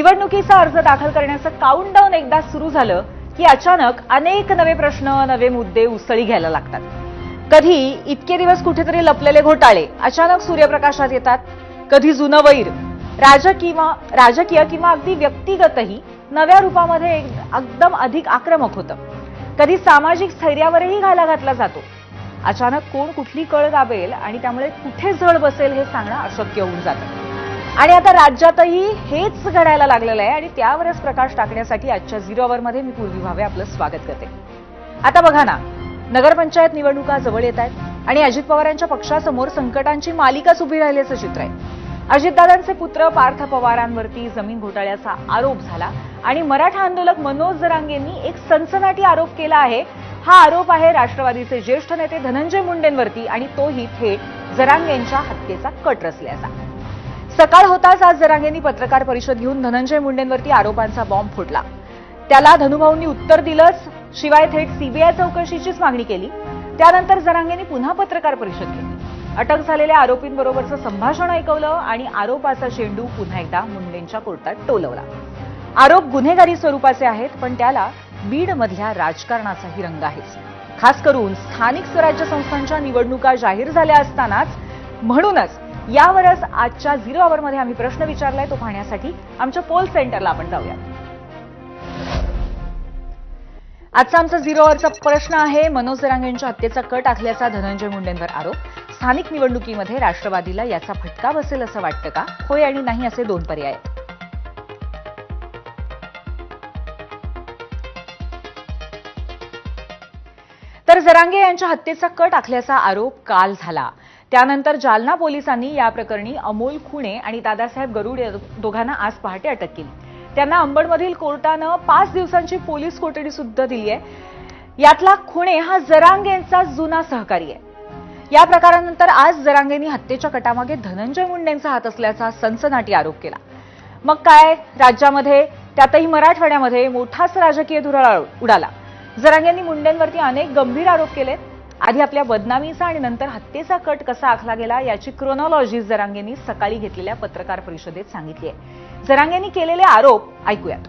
निवडणुकीचा अर्ज दाखल करण्याचं काउंटडाऊन एकदा सुरू झालं की अचानक अनेक नवे प्रश्न, नवे मुद्दे उसळी घ्यायला लागतात. कधी इतके दिवस कुठेतरी लपलेले घोटाळे अचानक सूर्यप्रकाशात येतात, कधी जुनं वैर राजकीय किंवा अगदी व्यक्तिगतही नव्या रूपामध्ये एकदम अधिक आक्रमक होतं. कधी सामाजिक स्थैर्यावरही घाला घातला जातो. अचानक कोण कुठली कळ दाबेल आणि त्यामुळे कुठे झळ बसेल हे सांगणं अशक्य होऊन जातं. आणि आता राज्यातही हेच घडायला लागलेलं आहे आणि त्यावरच प्रकाश टाकण्यासाठी आजच्या झिरो अवरमध्ये मी पूर्वी भावे आपलं स्वागत करते. आता बघा ना, नगरपंचायत निवडणुका जवळ येत आहेत आणि अजित पवारांच्या पक्षासमोर संकटांची मालिकाच उभी राहिल्याचं चित्र आहे. अजितदादांचे पुत्र पार्थ पवारांवरती जमीन घोटाळ्याचा आरोप झाला आणि मराठा आंदोलक मनोज जरांगेंनी एक सनसनाटी आरोप केला आहे. हा आरोप आहे राष्ट्रवादीचे ज्येष्ठ नेते धनंजय मुंडेंवरती आणि तोही थेट जरांगेंच्या हत्येचा कट रचल्याचा. सकाळ होताच आज जरांगेंनी पत्रकार परिषद घेऊन धनंजय मुंडेंवरती आरोपांचा बॉम्ब फोडला. त्याला धनुभाऊंनी उत्तर दिलंच, शिवाय थेट सीबीआय चौकशीचीच मागणी केली. त्यानंतर जरांगेंनी पुन्हा पत्रकार परिषद घेतली. अटक झालेल्या आरोपींबरोबरचं संभाषण ऐकवलं आणि आरोपाचा चेंडू पुन्हा एकदा मुंडेंच्या कोर्टात टोलवला. आरोप गुन्हेगारी स्वरूपाचे आहेत, पण त्याला बीडमधल्या राजकारणाचाही रंग आहेच. खास करून स्थानिक स्वराज्य संस्थांच्या निवडणुका जाहीर झाल्या असतानाच. म्हणूनच यावरच आजच्या झिरो अवरमध्ये आम्ही प्रश्न विचारलाय. तो पाहण्यासाठी आमच्या पोल सेंटरला आपण जाऊया. आजचा आमचा झिरो अवरचा प्रश्न आहे, मनोज जरांगेंच्या हत्येचा कट आखल्याचा धनंजय मुंडेंवर आरोप. स्थानिक निवडणुकीमध्ये राष्ट्रवादीला याचा फटका बसेल असं वाटतं का? होय आणि नाही असे दोन पर्याय आहेत. तर जरांगे यांच्या हत्येचा कट आखल्याचा आरोप काल झाला. त्यानंतर जालना पोलिसांनी या प्रकरणी अमोल खुणे आणि दादासाहेब गरुड या दोघांना आज पहाटे अटक केली. त्यांना अंबडमधील कोर्टानं 5 दिवसांची पोलीस कोठडी सुद्धा दिली आहे. यातला खुणे हा जरांगेंचा जुना सहकारी आहे. या प्रकारानंतर आज जरांगेंनी हत्येच्या कटामागे धनंजय मुंडेंचा हात असल्याचा सनसनाटी आरोप केला. मग काय, राज्यामध्ये त्यातही मराठवाड्यामध्ये मोठाच राजकीय धुराळ उडाला. जरांगेंनी मुंडेंवरती अनेक गंभीर आरोप केलेत. आधी आपल्या बदनामीचा आणि नंतर हत्येचा कट कसा आखला गेला याची क्रोनॉलॉजी जरांगेंनी सकाळी घेतलेल्या पत्रकार परिषदेत सांगितली आहे. जरांगेंनी केलेले आरोप ऐकूयात.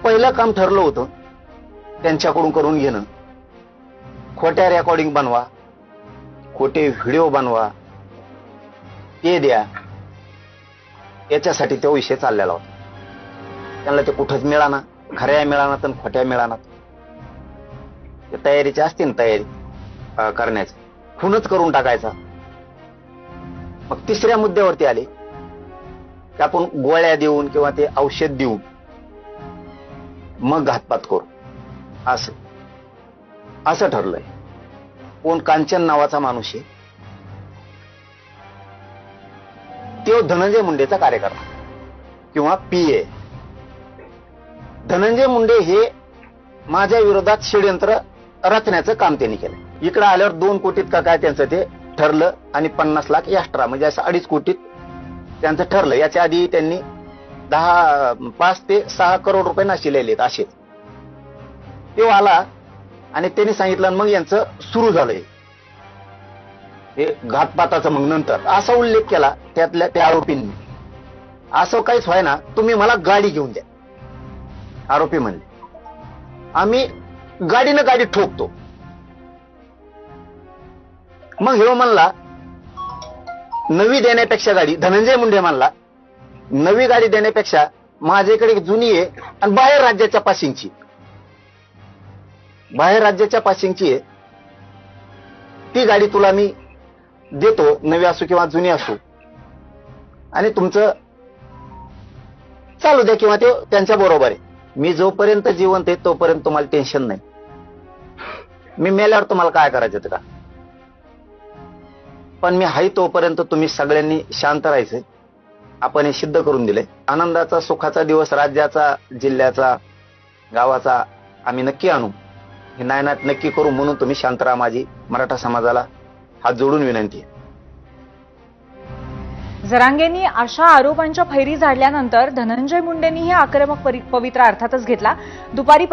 पहिलं काम ठरलं होतं त्यांच्याकडून करून घेणं. खोट्या रेकॉर्डिंग बनवा, खोटे व्हिडिओ बनवा, ते द्या, याच्यासाठी तो विषय चाललेला होता. त्यांना ते कुठंच मिळाना, खऱ्या मिळाना तर खोट्या मिळाना. तयारीची असते ना, तयारी करण्याची, खूनच करून टाकायचा. मग तिसऱ्या मुद्द्यावरती आले की आपण गोळ्या देऊन किंवा ते औषध देऊन मग घातपात करू, असं ठरलंय. कोण कांचन नावाचा माणूस आहे, तो धनंजय मुंडेचा कार्यकर्ता किंवा पीए. धनंजय मुंडे हे माझ्या विरोधात षडयंत्र रचण्याचं काम त्यांनी केलं. इकडे आल्यावर 2 कोटीत का काय त्यांचं ते ठरलं आणि 50 लाख एक्स्ट्रा, म्हणजे असं 2.5 कोटीत त्यांचं ठरलं. याच्या आधी त्यांनी 5 ते 6 करोड रुपये नाशिलेले असे. तो आला आणि त्यांनी सांगितलं, मग यांचं सुरू झालंय हे घातपाताचं. मग नंतर असा उल्लेख केला त्यातल्या त्या आरोपींनी, असं काहीच व्हाय ना, तुम्ही मला गाडी घेऊन द्या. आरोपी म्हणले, आम्ही गाडीनं गाडी ठोकतो. मग हे म्हणला, नवी देण्यापेक्षा गाडी, धनंजय मुंडे म्हणला, नवी गाडी देण्यापेक्षा माझ्याकडे जुनी आहे आणि बाहेर राज्याच्या पासिंगची आहे, ती गाडी तुला मी देतो, नवी असो किंवा जुनी असो, आणि तुमचं चालू द्या किंवा ते त्यांच्या बरोबर आहे. मी जोपर्यंत जिवंत आहे तोपर्यंत तुम्हाला टेन्शन नाही. मी मेल्यावर तुम्हाला काय करायचं का, पण मी हाय तोपर्यंत तुम्ही सगळ्यांनी शांत राहायचंय. आपण हे सिद्ध करून दिले. आनंदाचा, सुखाचा दिवस राज्याचा, जिल्ह्याचा, गावाचा आम्ही नक्की आणू, हे नायनाट नक्की करू. म्हणून तुम्ही शांत राहा. माझी मराठा समाजाला हात जोडून विनंती आहे. जरांगेंनी अशा आरोपांच्या फैरी झाडल्यानंतर धनंजय मुंडेंनी हे आक्रमक पवित्रा अर्थातच घेतला. दुपारी